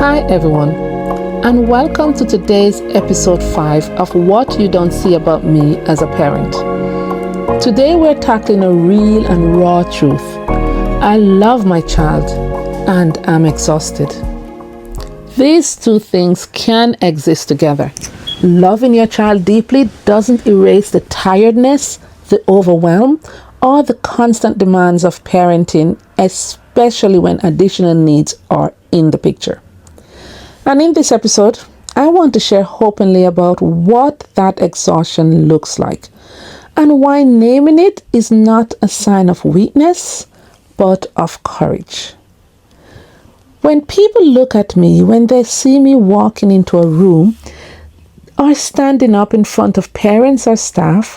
Hi everyone, and welcome to today's episode 5 of What You Don't See About Me as a Parent. Today we're tackling a real and raw truth. I love my child and I'm exhausted. These two things can exist together. Loving your child deeply doesn't erase the tiredness, the overwhelm, or the constant demands of parenting, especially when additional needs are in the picture. And in this episode, I want to share openly about what that exhaustion looks like and why naming it is not a sign of weakness, but of courage. When people look at me, when they see me walking into a room or standing up in front of parents or staff,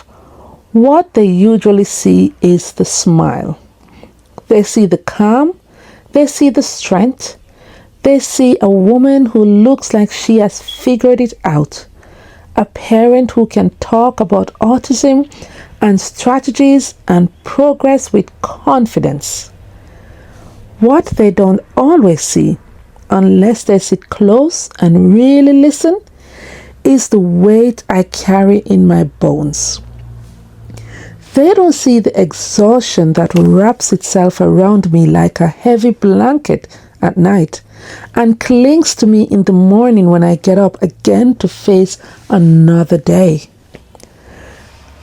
what they usually see is the smile. They see the calm, they see the strength, they see a woman who looks like she has figured it out, a parent who can talk about autism and strategies and progress with confidence. What they don't always see, unless they sit close and really listen, is the weight I carry in my bones. They don't see the exhaustion that wraps itself around me like a heavy blanket at night and clings to me in the morning when I get up again to face another day.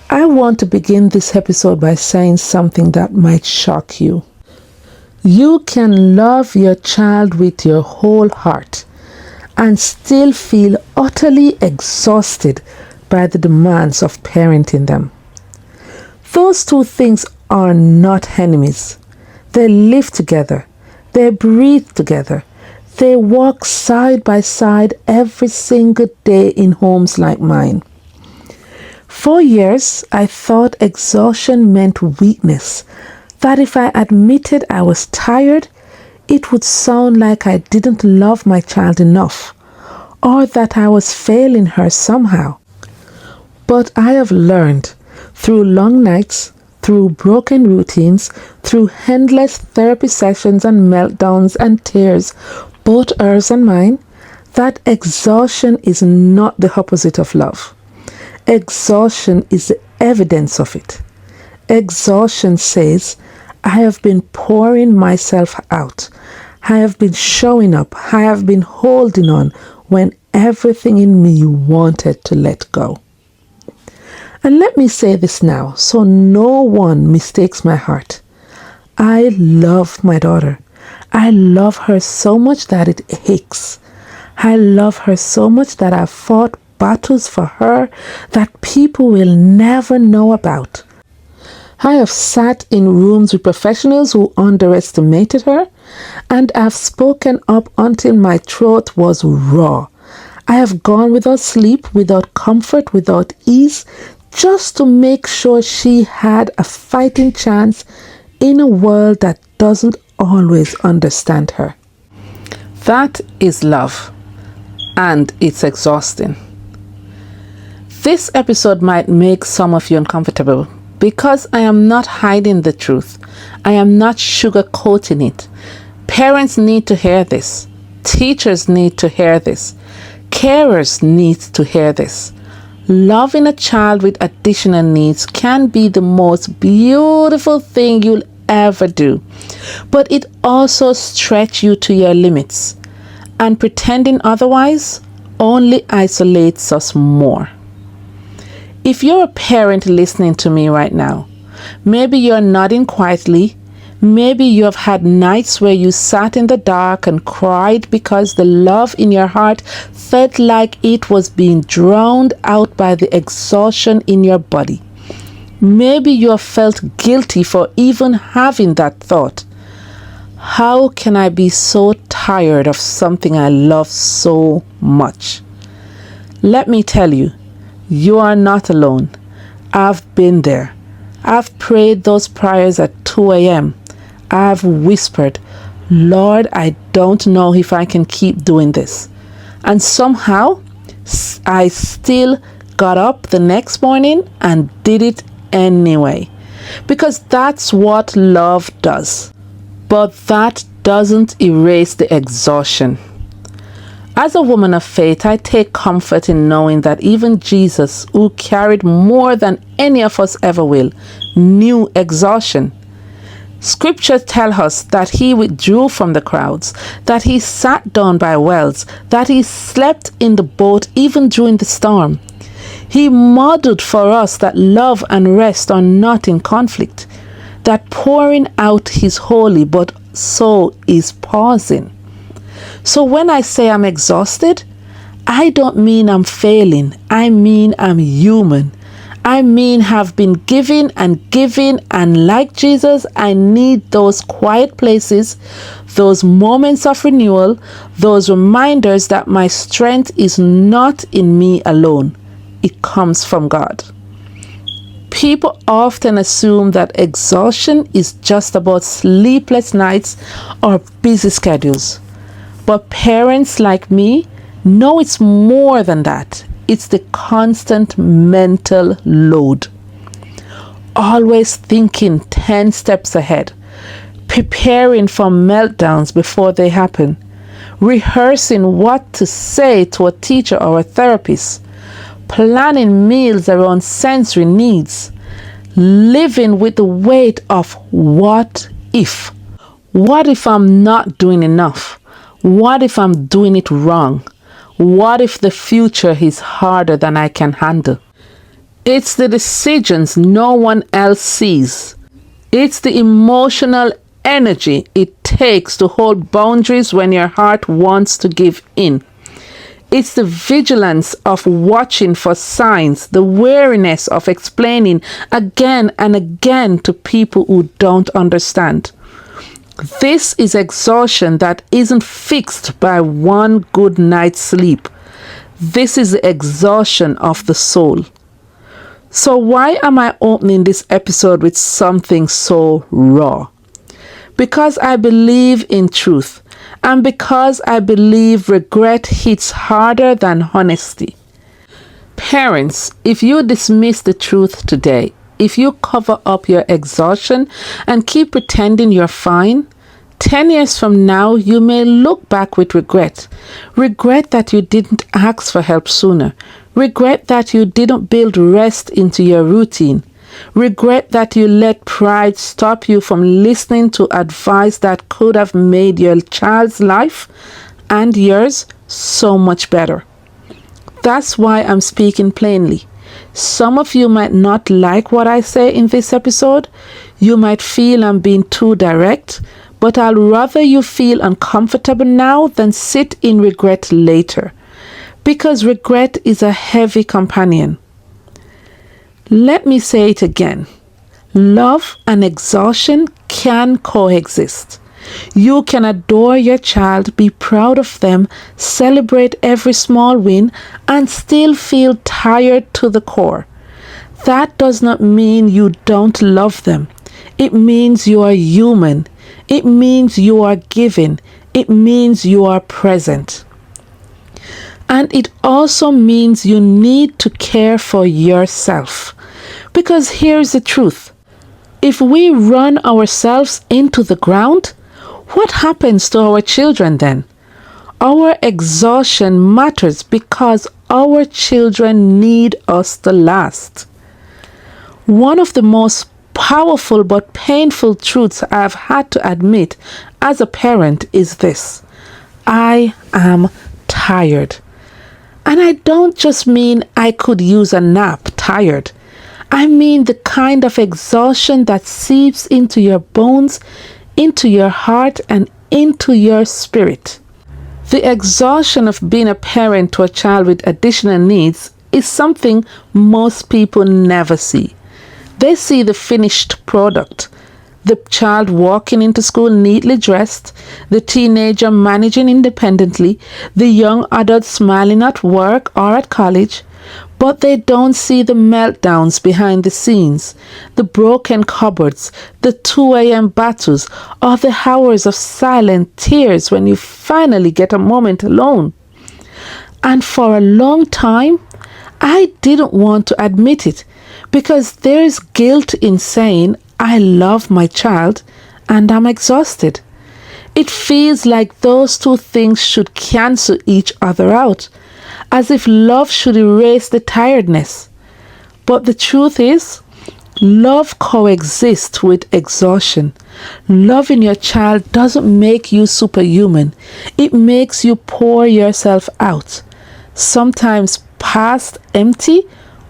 I want to begin this episode by saying something that might shock you. You can love your child with your whole heart and still feel utterly exhausted by the demands of parenting them. Those two things are not enemies. They live together. They breathe together. They walk side by side every single day in homes like mine. For years, I thought exhaustion meant weakness, that if I admitted I was tired, it would sound like I didn't love my child enough, or that I was failing her somehow. But I have learned, through long nights, through broken routines, through endless therapy sessions and meltdowns and tears, both hers and mine, that exhaustion is not the opposite of love. Exhaustion is the evidence of it. Exhaustion says, I have been pouring myself out. I have been showing up. I have been holding on when everything in me wanted to let go. And let me say this now, so no one mistakes my heart. I love my daughter. I love her so much that it aches. I love her so much that I've fought battles for her that people will never know about. I have sat in rooms with professionals who underestimated her, and I've spoken up until my throat was raw. I have gone without sleep, without comfort, without ease, just to make sure she had a fighting chance in a world that doesn't always understand her. That is love, and it's exhausting. This episode might make some of you uncomfortable because I am not hiding the truth. I am not sugarcoating it. Parents need to hear this. Teachers need to hear this. Carers need to hear this. Loving a child with additional needs can be the most beautiful thing you'll ever do, but it also stretches you to your limits, and pretending otherwise only isolates us more. If you're a parent listening to me right now, maybe you're nodding quietly. Maybe you have had nights where you sat in the dark and cried because the love in your heart felt like it was being drowned out by the exhaustion in your body. Maybe you have felt guilty for even having that thought. How can I be so tired of something I love so much? Let me tell you, you are not alone. I've been there. I've prayed those prayers at 2 a.m. I've whispered, Lord, I don't know if I can keep doing this. And somehow, I still got up the next morning and did it anyway. Because that's what love does. But that doesn't erase the exhaustion. As a woman of faith, I take comfort in knowing that even Jesus, who carried more than any of us ever will, knew exhaustion. Scriptures tell us that he withdrew from the crowds, that he sat down by wells, that he slept in the boat even during the storm. He modeled for us that love and rest are not in conflict, that pouring out is holy, but so is pausing. So when I say I'm exhausted, I don't mean I'm failing. I mean I'm human. I mean have been giving, and like Jesus, I need those quiet places, those moments of renewal, those reminders that my strength is not in me alone. It comes from God. People often assume that exhaustion is just about sleepless nights or busy schedules. But parents like me know it's more than that. It's the constant mental load. Always thinking 10 steps ahead, preparing for meltdowns before they happen, rehearsing what to say to a teacher or a therapist, planning meals around sensory needs, living with the weight of what if? What if I'm not doing enough? What if I'm doing it wrong? What if the future is harder than I can handle? It's the decisions no one else sees. It's the emotional energy it takes to hold boundaries when your heart wants to give in. It's the vigilance of watching for signs, the wariness of explaining again and again to people who don't understand. This is exhaustion that isn't fixed by one good night's sleep. This is the exhaustion of the soul. So why am I opening this episode with something so raw? Because I believe in truth, and because I believe regret hits harder than honesty. Parents, if you dismiss the truth today, if you cover up your exhaustion and keep pretending you're fine, 10 years from now, you may look back with regret. Regret that you didn't ask for help sooner. Regret that you didn't build rest into your routine. Regret that you let pride stop you from listening to advice that could have made your child's life and yours so much better. That's why I'm speaking plainly. Some of you might not like what I say in this episode. You might feel I'm being too direct, but I'll rather you feel uncomfortable now than sit in regret later, because regret is a heavy companion. Let me say it again. Love and exhaustion can coexist. You can adore your child, be proud of them, celebrate every small win, and still feel tired to the core. That does not mean you don't love them. It means you are human. It means you are giving. It means you are present. And it also means you need to care for yourself. Because here's the truth. If we run ourselves into the ground, what happens to our children then? Our exhaustion matters because our children need us to last. One of the most powerful but painful truths I've had to admit as a parent is this: I am tired. And I don't just mean I could use a nap tired. I mean the kind of exhaustion that seeps into your bones, into your heart, and into your spirit. The exhaustion of being a parent to a child with additional needs is something most people never see. They see the finished product, the child walking into school neatly dressed, the teenager managing independently, the young adult smiling at work or at college, but they don't see the meltdowns behind the scenes, the broken cupboards, the 2 a.m. battles, or the hours of silent tears when you finally get a moment alone. And for a long time, I didn't want to admit it, because there's guilt in saying I love my child and I'm exhausted. It feels like those two things should cancel each other out, as if love should erase the tiredness. But the truth is, love coexists with exhaustion. Loving your child doesn't make you superhuman. It makes you pour yourself out, sometimes past empty,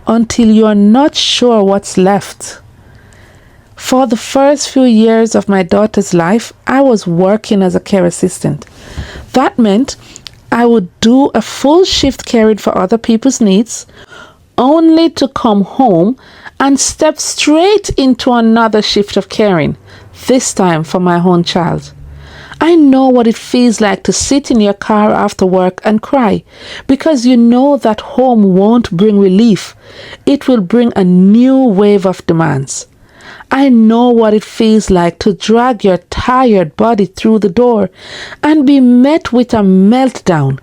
until you're not sure what's left. For the first few years of my daughter's life, I was working as a care assistant. That meant I would do a full shift caring for other people's needs, only to come home and step straight into another shift of caring, this time for my own child. I know what it feels like to sit in your car after work and cry, because you know that home won't bring relief. It will bring a new wave of demands. I know what it feels like to drag your tired body through the door and be met with a meltdown,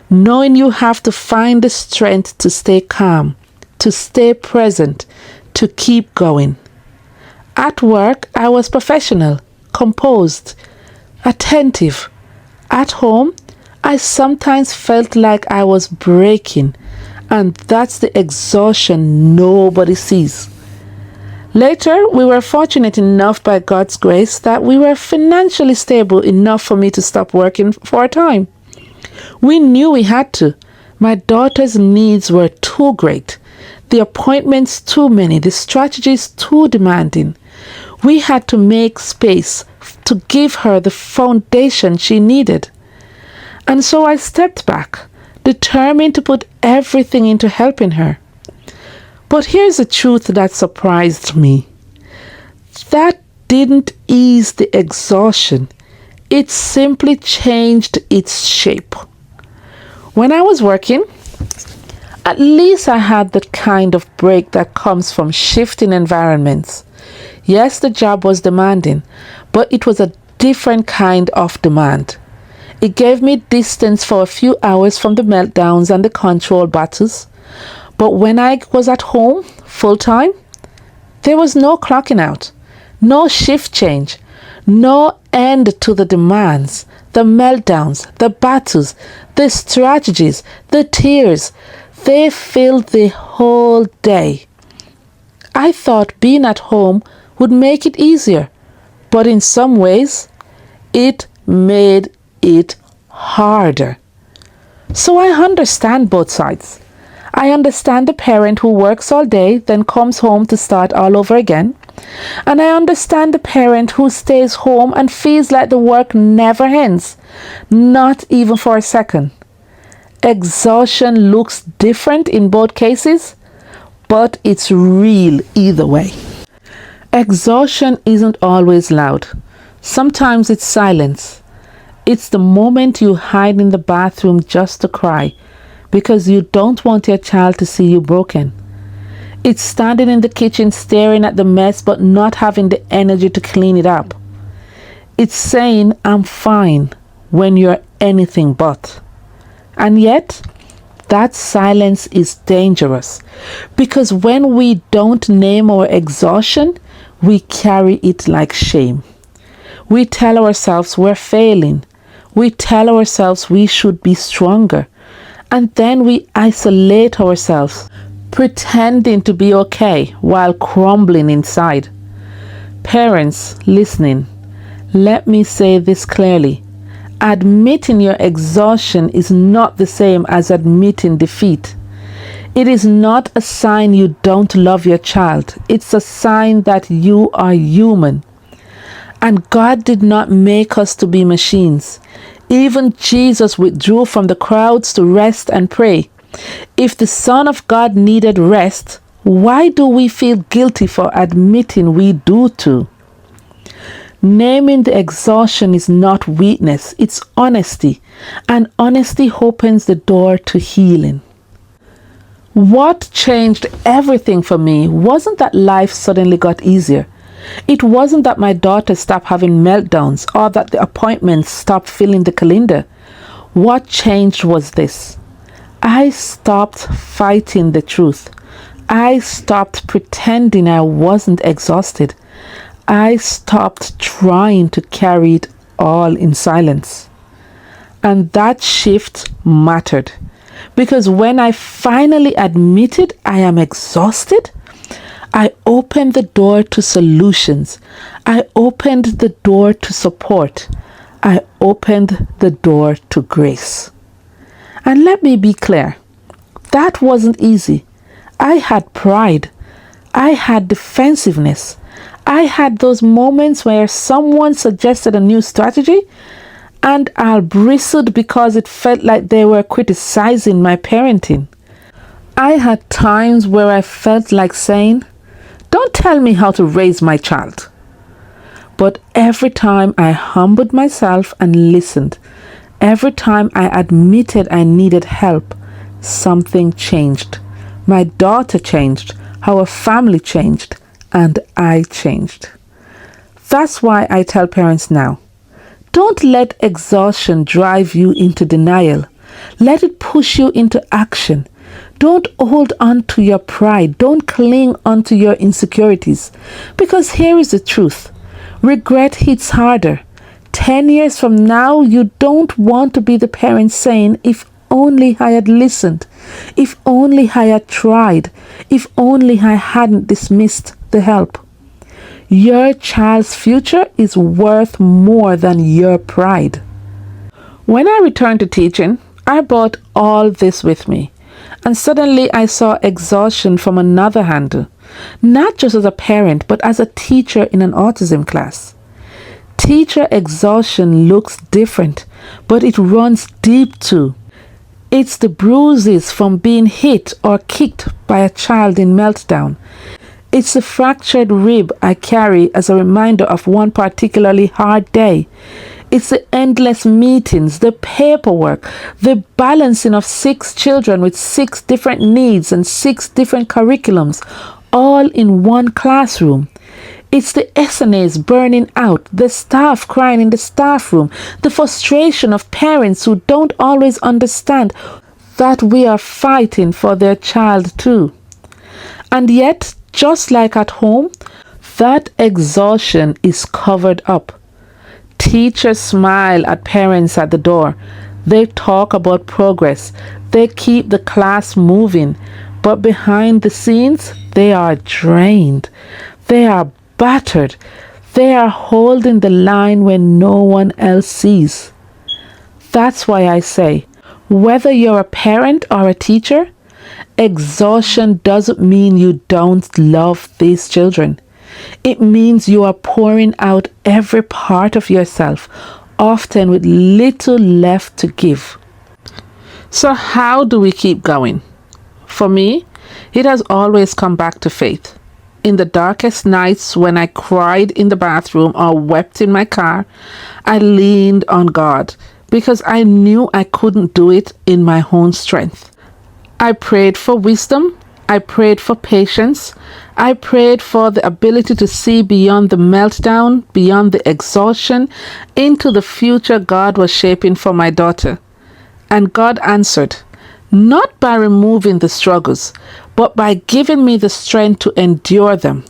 knowing you have to find the strength to stay calm, to stay present, to keep going. At work, I was professional, composed, attentive. At home, I sometimes felt like I was breaking, and that's the exhaustion nobody sees. Later, we were fortunate enough by God's grace that we were financially stable enough for me to stop working for a time. We knew we had to. My daughter's needs were too great, the appointments too many, the strategies too demanding. We had to make space to give her the foundation she needed. And so I stepped back, determined to put everything into helping her. But here's the truth that surprised me. That didn't ease the exhaustion. It simply changed its shape. When I was working, at least I had the kind of break that comes from shifting environments. Yes, the job was demanding, but it was a different kind of demand. It gave me distance for a few hours from the meltdowns and the control battles. But when I was at home full-time, there was no clocking out, no shift change, no end to the demands, the meltdowns, the battles, the strategies, the tears. They filled the whole day. I thought being at home would make it easier, but in some ways, it made it harder. So I understand both sides. I understand the parent who works all day, then comes home to start all over again. And I understand the parent who stays home and feels like the work never ends, not even for a second. Exhaustion looks different in both cases, but it's real either way. Exhaustion isn't always loud. Sometimes it's silence. It's the moment you hide in the bathroom just to cry, because you don't want your child to see you broken. It's standing in the kitchen staring at the mess but not having the energy to clean it up. It's saying, "I'm fine," when you're anything but. And yet, that silence is dangerous, because when we don't name our exhaustion, we carry it like shame. We tell ourselves we're failing. We tell ourselves we should be stronger. And then we isolate ourselves, pretending to be okay while crumbling inside. Parents listening, let me say this clearly. Admitting your exhaustion is not the same as admitting defeat. It is not a sign you don't love your child. It's a sign that you are human. And God did not make us to be machines. Even Jesus withdrew from the crowds to rest and pray. If the Son of God needed rest, why do we feel guilty for admitting we do too? Naming the exhaustion is not weakness, it's honesty. And honesty opens the door to healing. What changed everything for me wasn't that life suddenly got easier. It wasn't that my daughter stopped having meltdowns or that the appointments stopped filling the calendar. What changed was this. I stopped fighting the truth. I stopped pretending I wasn't exhausted. I stopped trying to carry it all in silence. And that shift mattered, because when I finally admitted I am exhausted, I opened the door to solutions. I opened the door to support. I opened the door to grace. And let me be clear, that wasn't easy. I had pride. I had defensiveness. I had those moments where someone suggested a new strategy and I bristled because it felt like they were criticizing my parenting. I had times where I felt like saying, "Don't tell me how to raise my child." But every time I humbled myself and listened, every time I admitted I needed help, something changed. My daughter changed, our family changed, and I changed. That's why I tell parents now, don't let exhaustion drive you into denial. Let it push you into action. Don't hold on to your pride. Don't cling onto your insecurities. Because here is the truth. Regret hits harder. 10 years from now, you don't want to be the parent saying, "If only I had listened. If only I had tried. If only I hadn't dismissed the help." Your child's future is worth more than your pride. When I returned to teaching, I brought all this with me. And suddenly I saw exhaustion from another angle, not just as a parent, but as a teacher in an autism class. Teacher exhaustion looks different, but it runs deep too. It's the bruises from being hit or kicked by a child in meltdown. It's the fractured rib I carry as a reminder of one particularly hard day. It's the endless meetings, the paperwork, the balancing of 6 children with 6 different needs and 6 different curriculums, all in one classroom. It's the SNAs burning out, the staff crying in the staff room, the frustration of parents who don't always understand that we are fighting for their child too. And yet, just like at home, that exhaustion is covered up. Teachers smile at parents at the door. They talk about progress. They keep the class moving. But behind the scenes, they are drained. They are battered. They are holding the line when no one else sees. That's why I say, whether you're a parent or a teacher, exhaustion doesn't mean you don't love these children. It means you are pouring out every part of yourself, often with little left to give. So how do we keep going? For me, it has always come back to faith. In the darkest nights when I cried in the bathroom or wept in my car, I leaned on God because I knew I couldn't do it in my own strength. I prayed for wisdom. I prayed for patience. I prayed for the ability to see beyond the meltdown, beyond the exhaustion, into the future God was shaping for my daughter. And God answered, not by removing the struggles, but by giving me the strength to endure them,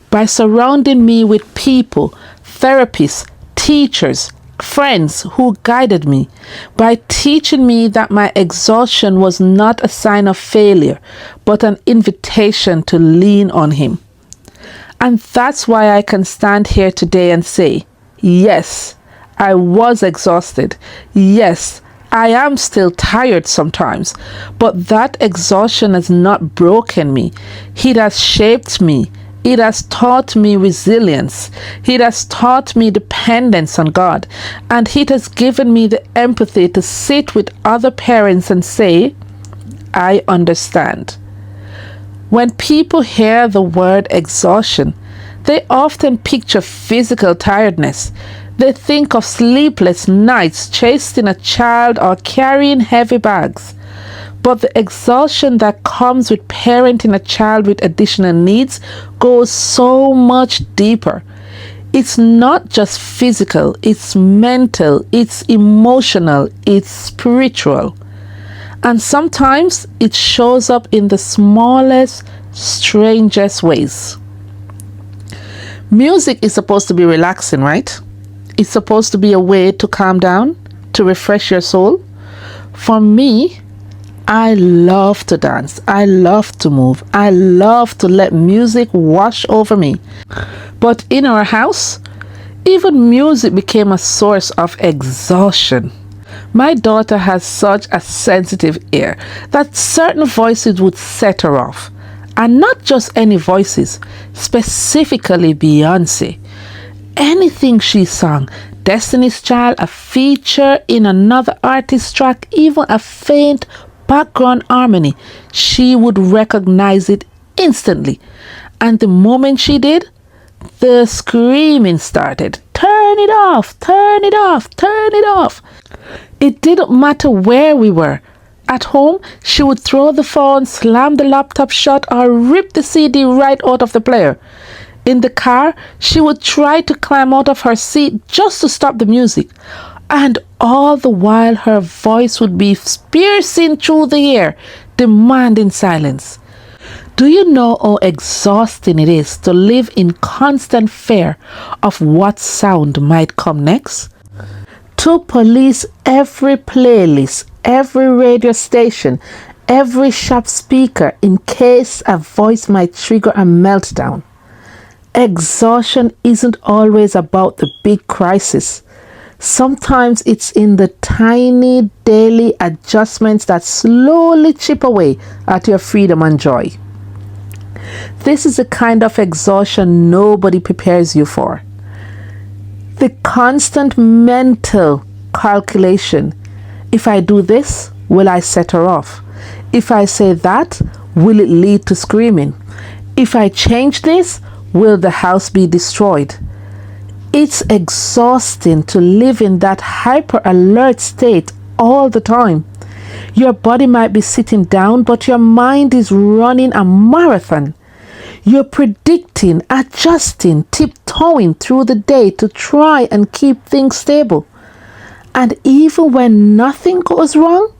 by surrounding me with people, therapists, teachers, friends who guided me, by teaching me that my exhaustion was not a sign of failure, but an invitation to lean on Him. And that's why I can stand here today and say, yes, I was exhausted. Yes, I am still tired sometimes, but that exhaustion has not broken me. It has shaped me. It has taught me resilience. It has taught me dependence on God. And it has given me the empathy to sit with other parents and say, I understand. When people hear the word exhaustion, they often picture physical tiredness. They think of sleepless nights chasing a child or carrying heavy bags. But the exhaustion that comes with parenting a child with additional needs goes so much deeper. It's not just physical, it's mental, it's emotional, it's spiritual. And sometimes it shows up in the smallest, strangest ways. Music is supposed to be relaxing, right? is supposed to be a way to calm down, to refresh your soul. For me, I love to dance. I love to move. I love to let music wash over me. But in our house, even music became a source of exhaustion. My daughter has such a sensitive ear that certain voices would set her off. And not just any voices, specifically Beyonce. Anything she sang, Destiny's Child, a feature in another artist's track, even a faint background harmony, she would recognize it instantly. And the moment she did, the screaming started. Turn it off, turn it off, turn it off. It didn't matter where we were. At home, she would throw the phone, slam the laptop shut, or rip the CD right out of the player. In the car, she would try to climb out of her seat just to stop the music. And all the while, her voice would be piercing through the air, demanding silence. Do you know how exhausting it is to live in constant fear of what sound might come next? To police every playlist, every radio station, every shop speaker in case a voice might trigger a meltdown. Exhaustion isn't always about the big crisis. Sometimes it's in the tiny daily adjustments that slowly chip away at your freedom and joy. This is the kind of exhaustion nobody prepares you for. The constant mental calculation. If I do this, will I set her off? If I say that, will it lead to screaming? If I change this, will the house be destroyed? It's exhausting to live in that hyper alert state all the time. Your body might be sitting down, but your mind is running a marathon. You're predicting, adjusting, tiptoeing through the day to try and keep things stable. And even when nothing goes wrong,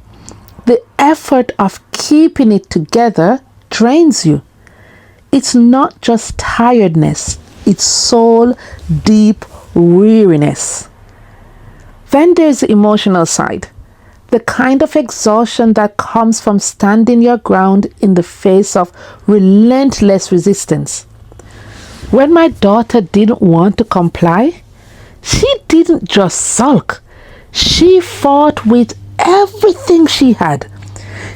the effort of keeping it together drains you. It's not just tiredness, it's soul deep weariness. Then there's the emotional side. The kind of exhaustion that comes from standing your ground in the face of relentless resistance. When my daughter didn't want to comply, she didn't just sulk. She fought with everything she had.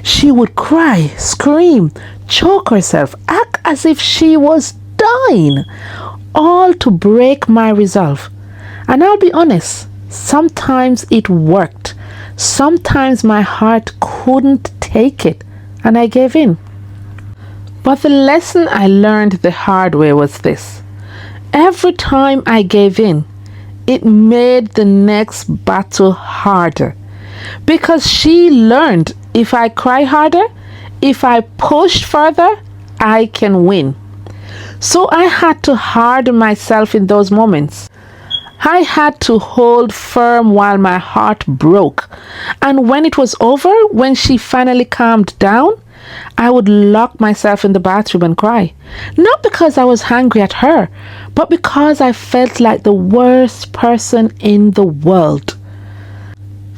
She would cry, scream, choke herself, act as if she was dying, all to break my resolve. And I'll be honest, sometimes it worked. Sometimes my heart couldn't take it and I gave in. But the lesson I learned the hard way was this. Every time I gave in, it made the next battle harder. Because she learned if I cry harder, if I push further, I can win. So I had to harden myself in those moments. I had to hold firm while my heart broke. And when it was over, when she finally calmed down, I would lock myself in the bathroom and cry. Not because I was angry at her, but because I felt like the worst person in the world.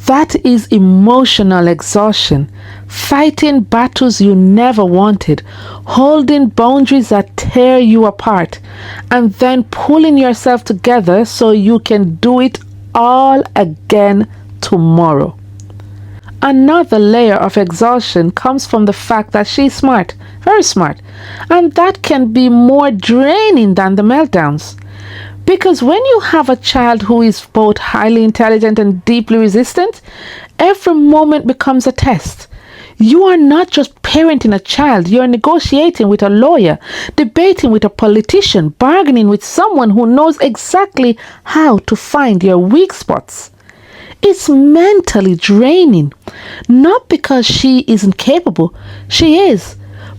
That is emotional exhaustion, fighting battles you never wanted, holding boundaries that tear you apart, and then pulling yourself together so you can do it all again tomorrow. Another layer of exhaustion comes from the fact that she's smart, very smart, and that can be more draining than the meltdowns. Because when you have a child who is both highly intelligent and deeply resistant, every moment becomes a test. You are not just parenting a child, you're negotiating with a lawyer, debating with a politician, bargaining with someone who knows exactly how to find your weak spots. It's mentally draining, not because she isn't capable, she is,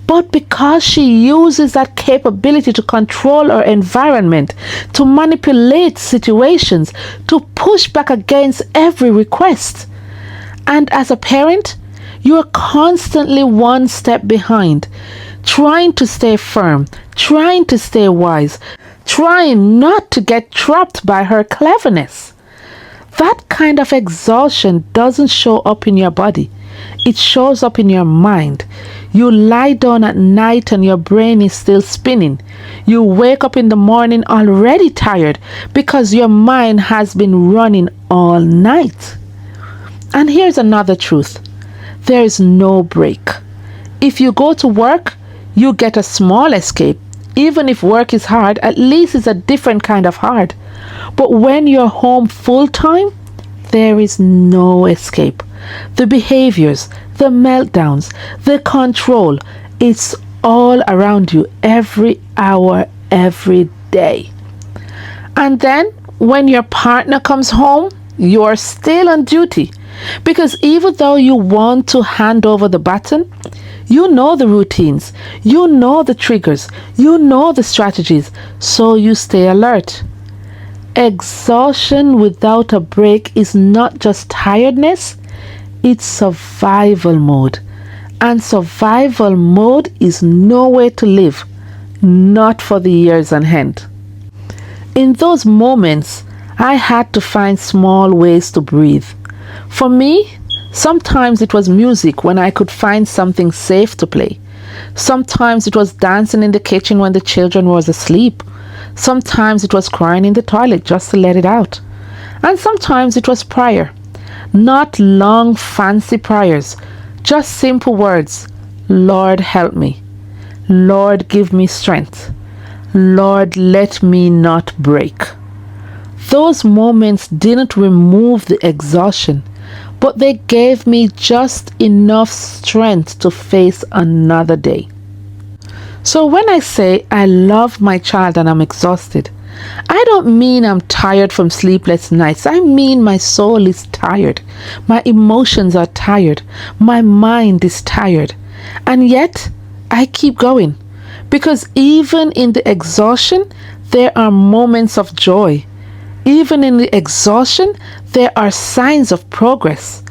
but because she uses that capability to control her environment, to manipulate situations, to push back against every request. And as a parent, you are constantly one step behind, trying to stay firm, trying to stay wise, trying not to get trapped by her cleverness. That kind of exhaustion doesn't show up in your body. It shows up in your mind. You lie down at night and your brain is still spinning. You wake up in the morning already tired because your mind has been running all night. And here's another truth. There is no break. If you go to work, you get a small escape. Even if work is hard, at least it's a different kind of hard. But when you're home full time, there is no escape. The behaviors, the meltdowns, the control, it's all around you every hour, every day. And then when your partner comes home, you are still on duty. Because even though you want to hand over the baton, you know the routines, you know the triggers, you know the strategies, so you stay alert. Exhaustion without a break is not just tiredness, it's survival mode. And survival mode is no way to live, not for the years on hand. In those moments, I had to find small ways to breathe. For me, sometimes it was music when I could find something safe to play. Sometimes it was dancing in the kitchen when the children was asleep. Sometimes it was crying in the toilet just to let it out. And sometimes it was prayer. Not long fancy prayers, just simple words. Lord, help me. Lord, give me strength. Lord, let me not break. Those moments didn't remove the exhaustion, but they gave me just enough strength to face another day. So when I say I love my child and I'm exhausted, I don't mean I'm tired from sleepless nights. I mean my soul is tired. My emotions are tired. My mind is tired. And yet, I keep going. Because even in the exhaustion, there are moments of joy. Even in the exhaustion, there are signs of progress.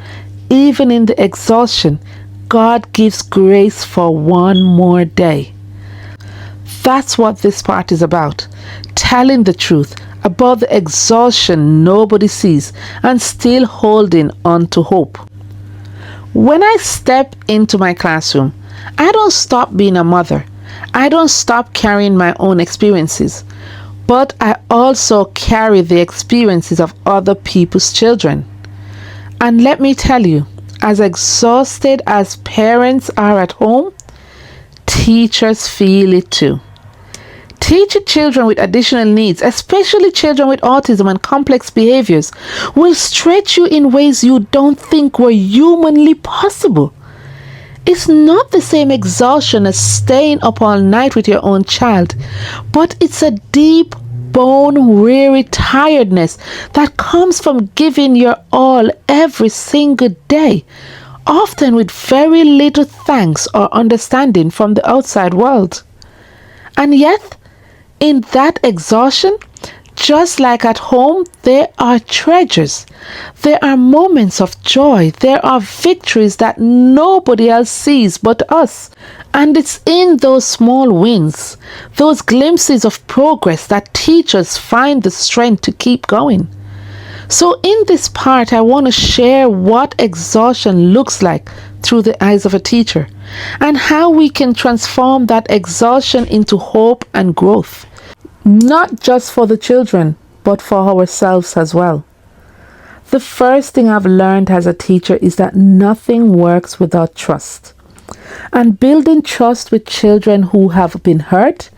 Even in the exhaustion, God gives grace for one more day. That's what this part is about. Telling the truth about the exhaustion nobody sees and still holding on to hope. When I step into my classroom, I don't stop being a mother. I don't stop carrying my own experiences. But I also carry the experiences of other people's children. And let me tell you, as exhausted as parents are at home, teachers feel it too. Teaching children with additional needs, especially children with autism and complex behaviors, will stretch you in ways you don't think were humanly possible. It's not the same exhaustion as staying up all night with your own child, but it's a deep, bone-weary tiredness that comes from giving your all every single day, often with very little thanks or understanding from the outside world. And yet, in that exhaustion, just like at home, there are treasures. There are moments of joy. There are victories that nobody else sees but us. And it's in those small wins, those glimpses of progress, that teachers find the strength to keep going. So in this part, I want to share what exhaustion looks like through the eyes of a teacher and how we can transform that exhaustion into hope and growth. Not just for the children, but for ourselves as well. The first thing I've learned as a teacher is that nothing works without trust. And building trust with children who have been hurt,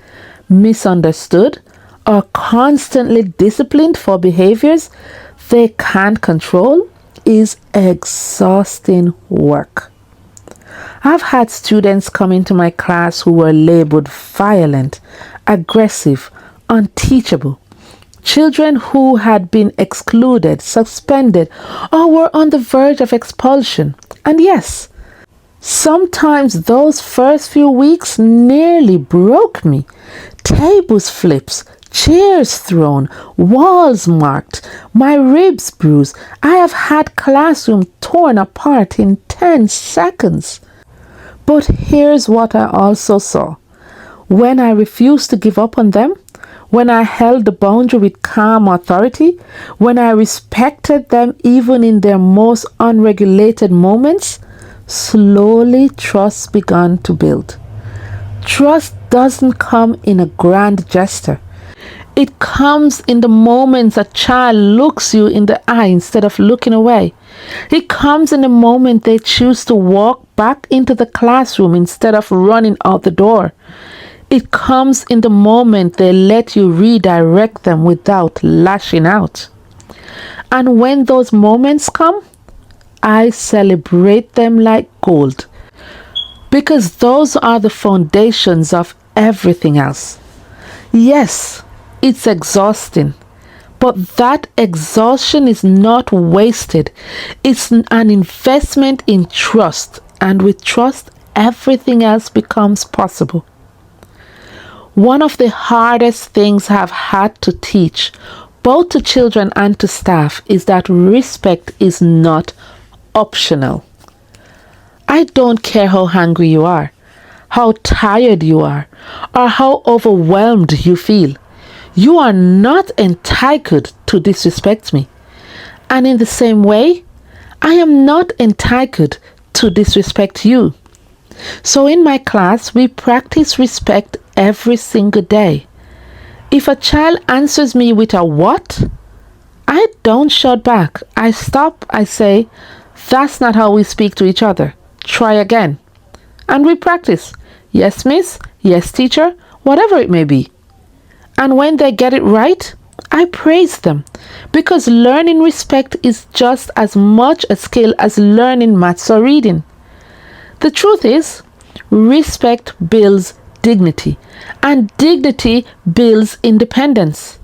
misunderstood, or constantly disciplined for behaviors they can't control is exhausting work. I've had students come into my class who were labeled violent, aggressive, unteachable. Children who had been excluded, suspended, or were on the verge of expulsion. And yes, sometimes those first few weeks nearly broke me. Tables flipped, chairs thrown, walls marked, my ribs bruised. I have had classroom torn apart in 10 seconds. But here's what I also saw. When I refused to give up on them, when I held the boundary with calm authority, when I respected them even in their most unregulated moments, slowly trust began to build. Trust doesn't come in a grand gesture. It comes in the moments a child looks you in the eye instead of looking away. It comes in the moment they choose to walk back into the classroom instead of running out the door. It comes in the moment they let you redirect them without lashing out. And when those moments come, I celebrate them like gold, because those are the foundations of everything else. Yes, it's exhausting, but that exhaustion is not wasted. It's an investment in trust, and with trust, everything else becomes possible. One of the hardest things I've had to teach, both to children and to staff, is that respect is not optional. I don't care how hungry you are, how tired you are, or how overwhelmed you feel. You are not entitled to disrespect me. And in the same way, I am not entitled to disrespect you. So in my class, we practice respect every single day. If a child answers me with a what, I don't shout back. I stop. I say, that's not how we speak to each other. Try again. And we practice. Yes, miss. Yes, teacher. Whatever it may be. And when they get it right, I praise them, because learning respect is just as much a skill as learning maths or reading. The truth is, respect builds dignity, and dignity builds independence.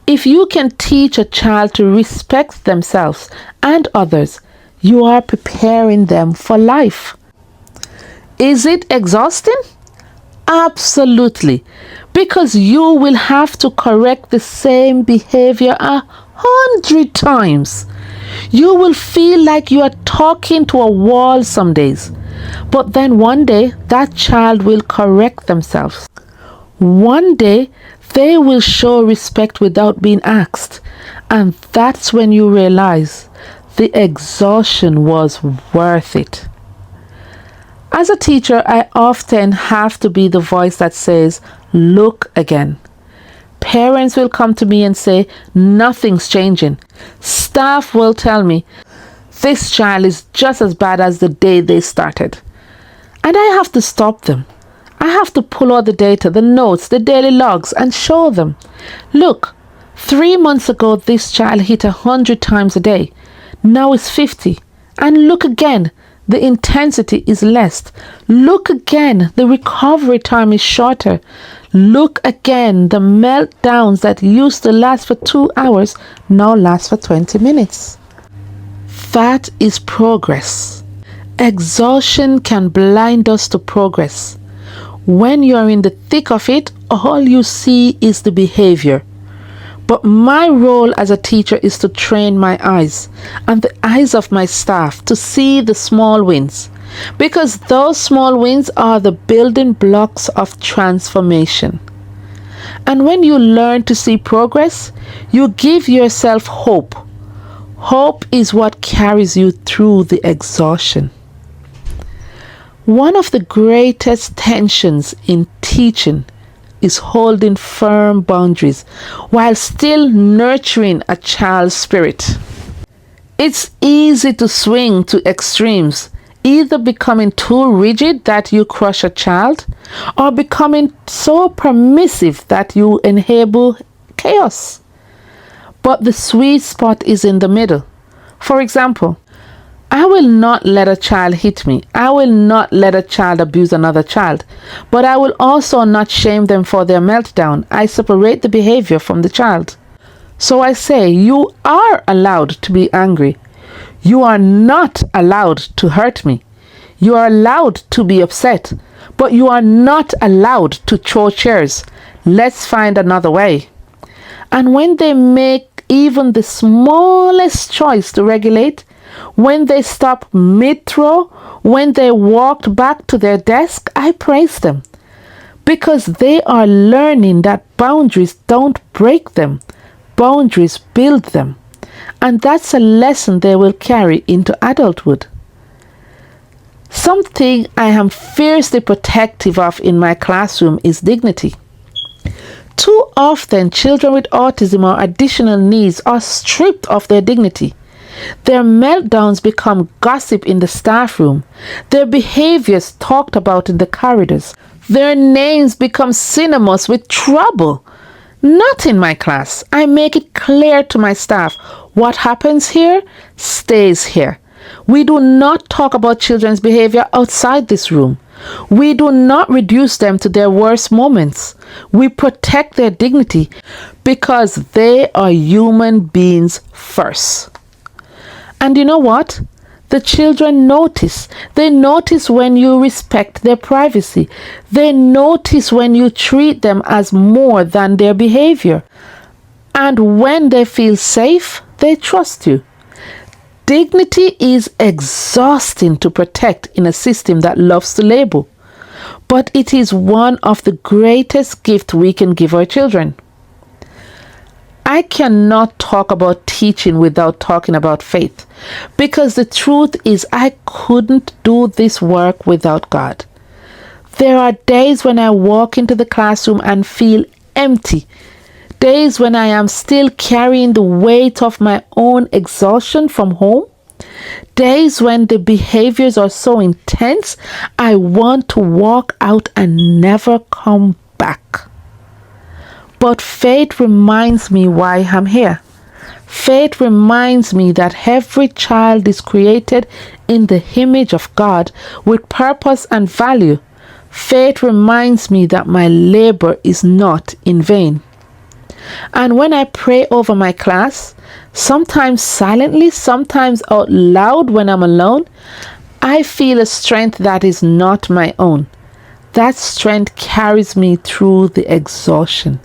If you can teach a child to respect themselves and others, you are preparing them for life. Is it exhausting? Absolutely, because you will have to correct the same behavior 100 times. You will feel like you are talking to a wall some days, but then one day that child will correct themselves. One day they will show respect without being asked, and that's when you realize the exhaustion was worth it. As a teacher, I often have to be the voice that says, look again. Parents will come to me and say, nothing's changing. Staff will tell me, this child is just as bad as the day they started. And I have to stop them. I have to pull out the data, the notes, the daily logs, and show them. Look, 3 months ago, this child hit 100 times a day. Now it's 50. And look again. The intensity is less. Look again, the recovery time is shorter. Look again, the meltdowns that used to last for 2 hours now last for 20 minutes. That is progress. Exhaustion can blind us to progress. When you are in the thick of it, all you see is the behavior. But my role as a teacher is to train my eyes and the eyes of my staff to see the small wins, because those small wins are the building blocks of transformation. And when you learn to see progress, you give yourself hope. Hope is what carries you through the exhaustion. One of the greatest tensions in teaching is holding firm boundaries while still nurturing a child's spirit. It's easy to swing to extremes, either becoming too rigid that you crush a child, or becoming so permissive that you enable chaos. But the sweet spot is in the middle. For example, I will not let a child hit me. I will not let a child abuse another child. But I will also not shame them for their meltdown. I separate the behavior from the child. So I say, you are allowed to be angry. You are not allowed to hurt me. You are allowed to be upset. But you are not allowed to throw chairs. Let's find another way. And when they make even the smallest choice to regulate, when they stop mid-throw, when they walked back to their desk, I praise them. because they are learning that boundaries don't break them, boundaries build them. And that's a lesson they will carry into adulthood. Something I am fiercely protective of in my classroom is dignity. Too often, children with autism or additional needs are stripped of their dignity. Their meltdowns become gossip in the staff room. Their behaviors talked about in the corridors. Their names become synonymous with trouble. Not in my class. I make it clear to my staff, what happens here stays here. We do not talk about children's behavior outside this room. We do not reduce them to their worst moments. We protect their dignity because they are human beings first. And you know what? The children notice. They notice when you respect their privacy. They notice when you treat them as more than their behavior. And when they feel safe, they trust you. Dignity is exhausting to protect in a system that loves to label. But it is one of the greatest gifts we can give our children. I cannot talk about teaching without talking about faith, because the truth is I couldn't do this work without God. There are days when I walk into the classroom and feel empty, days when I am still carrying the weight of my own exhaustion from home, days when the behaviors are so intense I want to walk out and never come back. But faith reminds me why I'm here. Faith reminds me that every child is created in the image of God with purpose and value. Faith reminds me that my labor is not in vain. And when I pray over my class, sometimes silently, sometimes out loud when I'm alone, I feel a strength that is not my own. That strength carries me through the exhaustion.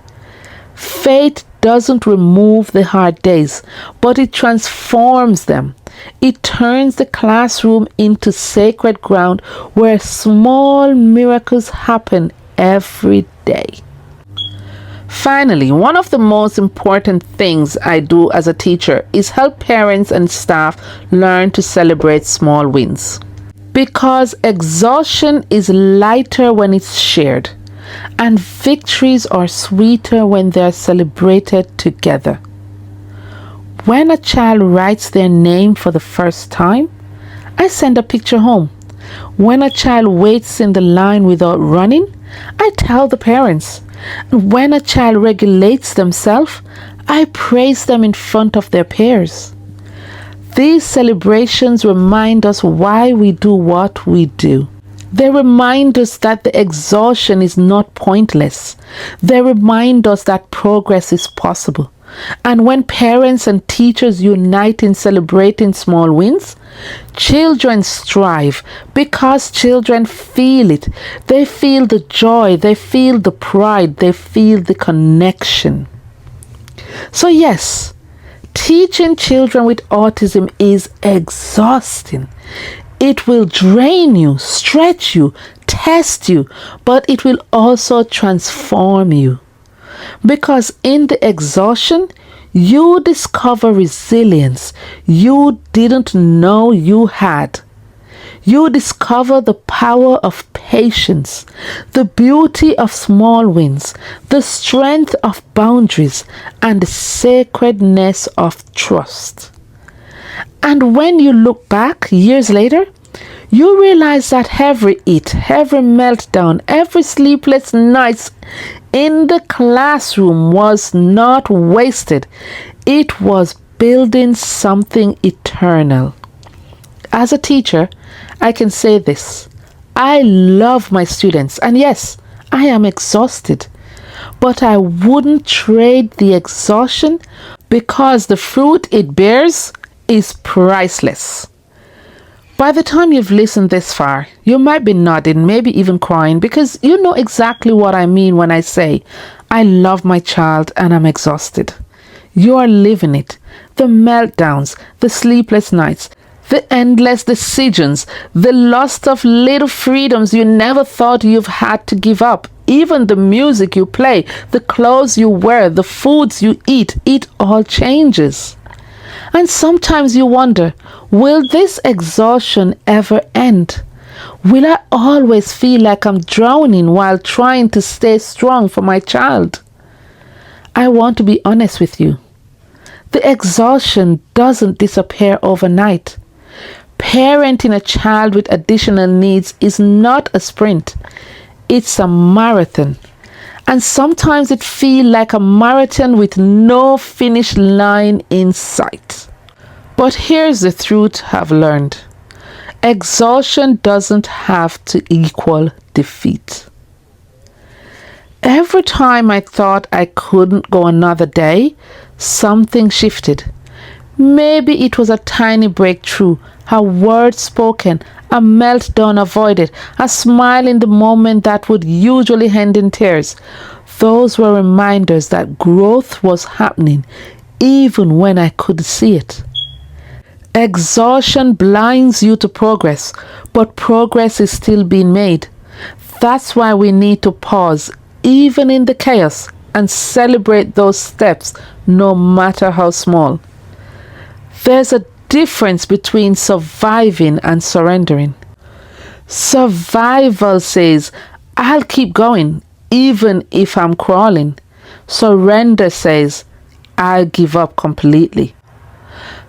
Faith doesn't remove the hard days, but it transforms them. It turns the classroom into sacred ground where small miracles happen every day. Finally, one of the most important things I do as a teacher is help parents and staff learn to celebrate small wins. Because exhaustion is lighter when it's shared, and victories are sweeter when they're celebrated together. When a child writes their name for the first time, I send a picture home. When a child waits in the line without running, I tell the parents. When a child regulates themselves, I praise them in front of their peers. These celebrations remind us why we do what we do. They remind us that the exhaustion is not pointless. They remind us that progress is possible. And when parents and teachers unite in celebrating small wins, children strive because children feel it. They feel the joy, they feel the pride, they feel the connection. So yes, teaching children with autism is exhausting. It will drain you, stretch you, test you, but it will also transform you. Because in the exhaustion, you discover resilience you didn't know you had. You discover the power of patience, the beauty of small wins, the strength of boundaries, and the sacredness of trust. And when you look back years later, you realize that every hit, every meltdown, every sleepless nights in the classroom was not wasted. It was building something eternal. As a teacher, I can say this. I love my students, and yes, I am exhausted. But I wouldn't trade the exhaustion because the fruit it bears is priceless. By the time you've listened this far, you might be nodding, maybe even crying, because you know exactly what I mean when I say, I love my child and I'm exhausted. You are living it. The meltdowns, the sleepless nights, the endless decisions, the loss of little freedoms you never thought you've had to give up. Even the music you play, the clothes you wear, the foods you eat, it all changes. And sometimes you wonder, will this exhaustion ever end? Will I always feel like I'm drowning while trying to stay strong for my child? I want to be honest with you. The exhaustion doesn't disappear overnight. Parenting a child with additional needs is not a sprint. It's a marathon. And sometimes it feels like a marathon with no finish line in sight. But here's the truth I've learned. Exhaustion doesn't have to equal defeat. Every time I thought I couldn't go another day, something shifted. Maybe it was a tiny breakthrough, a word spoken, a meltdown avoided, a smile in the moment that would usually end in tears. Those were reminders that growth was happening, even when I couldn't see it. Exhaustion blinds you to progress, but progress is still being made. That's why we need to pause, even in the chaos, and celebrate those steps, no matter how small. There's a difference between surviving and surrendering. Survival says, I'll keep going, even if I'm crawling. Surrender says, I'll give up completely.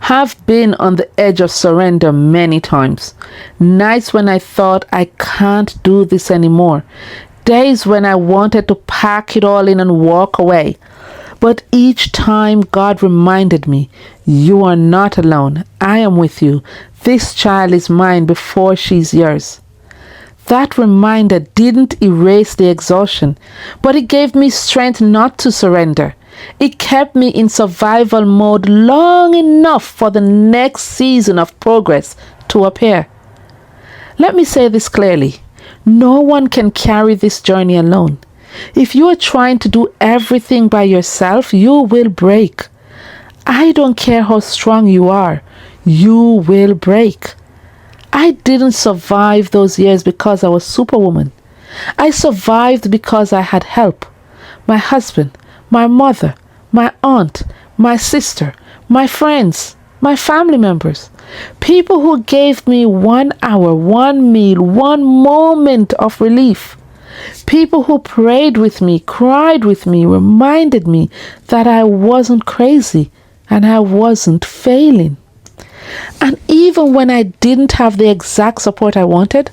Have been on the edge of surrender many times. Nights when I thought I can't do this anymore. Days when I wanted to pack it all in and walk away. But each time God reminded me, you are not alone. I am with you. This child is mine before she's yours. That reminder didn't erase the exhaustion, but it gave me strength not to surrender. It kept me in survival mode long enough for the next season of progress to appear. Let me say this clearly. No one can carry this journey alone. If you are trying to do everything by yourself, you will break. I don't care how strong you are, you will break. I didn't survive those years because I was Superwoman. I survived because I had help. My husband, my mother, my aunt, my sister, my friends, my family members. People who gave me 1 hour, one meal, one moment of relief. People who prayed with me, cried with me, reminded me that I wasn't crazy and I wasn't failing. And even when I didn't have the exact support I wanted,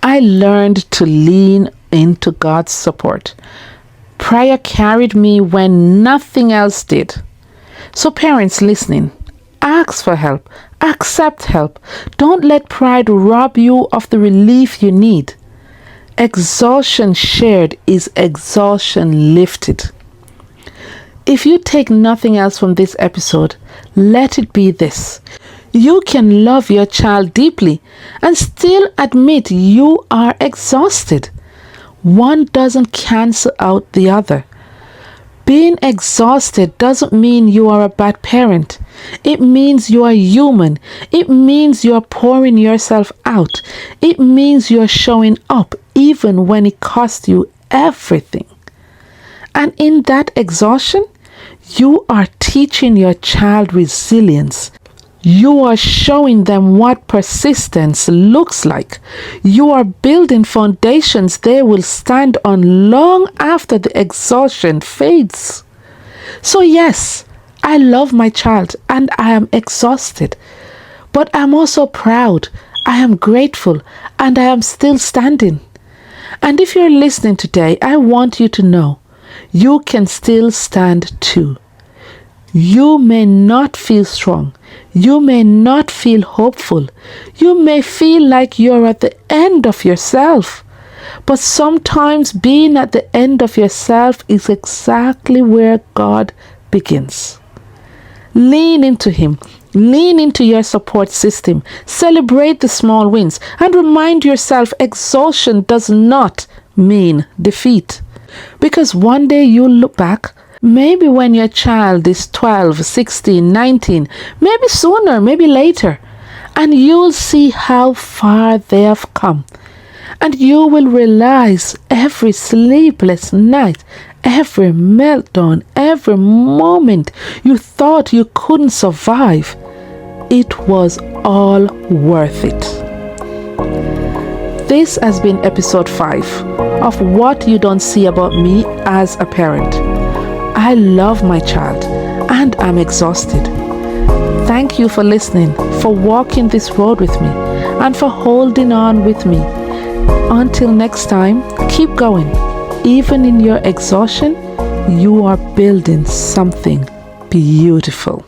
I learned to lean into God's support. Prayer carried me when nothing else did. So parents listening, ask for help, accept help. Don't let pride rob you of the relief you need. Exhaustion shared is exhaustion lifted. If you take nothing else from this episode, let it be this. You can love your child deeply and still admit you are exhausted. One doesn't cancel out the other. Being exhausted doesn't mean you are a bad parent. It means you are human. It means you are pouring yourself out. It means you are showing up even when it costs you everything. And in that exhaustion, you are teaching your child resilience. You are showing them what persistence looks like. You are building foundations they will stand on long after the exhaustion fades. So yes, I love my child and I am exhausted. But I'm also proud. I am grateful and I am still standing. And if you're listening today, I want you to know you can still stand too. You may not feel strong. You may not feel hopeful. You may feel like you're at the end of yourself. But sometimes being at the end of yourself is exactly where God begins. Lean into Him. Lean into your support system. Celebrate the small wins and remind yourself exhaustion does not mean defeat. Because one day you'll look back, maybe when your child is 12, 16, 19, maybe sooner, maybe later, and you'll see how far they have come. And you will realize every sleepless night, every meltdown, every moment you thought you couldn't survive, it was all worth it. This has been episode 5 of What You Don't See About Me as a Parent. I love my child and I'm exhausted. Thank you for listening, for walking this road with me, and for holding on with me. Until next time, keep going. Even in your exhaustion, you are building something beautiful.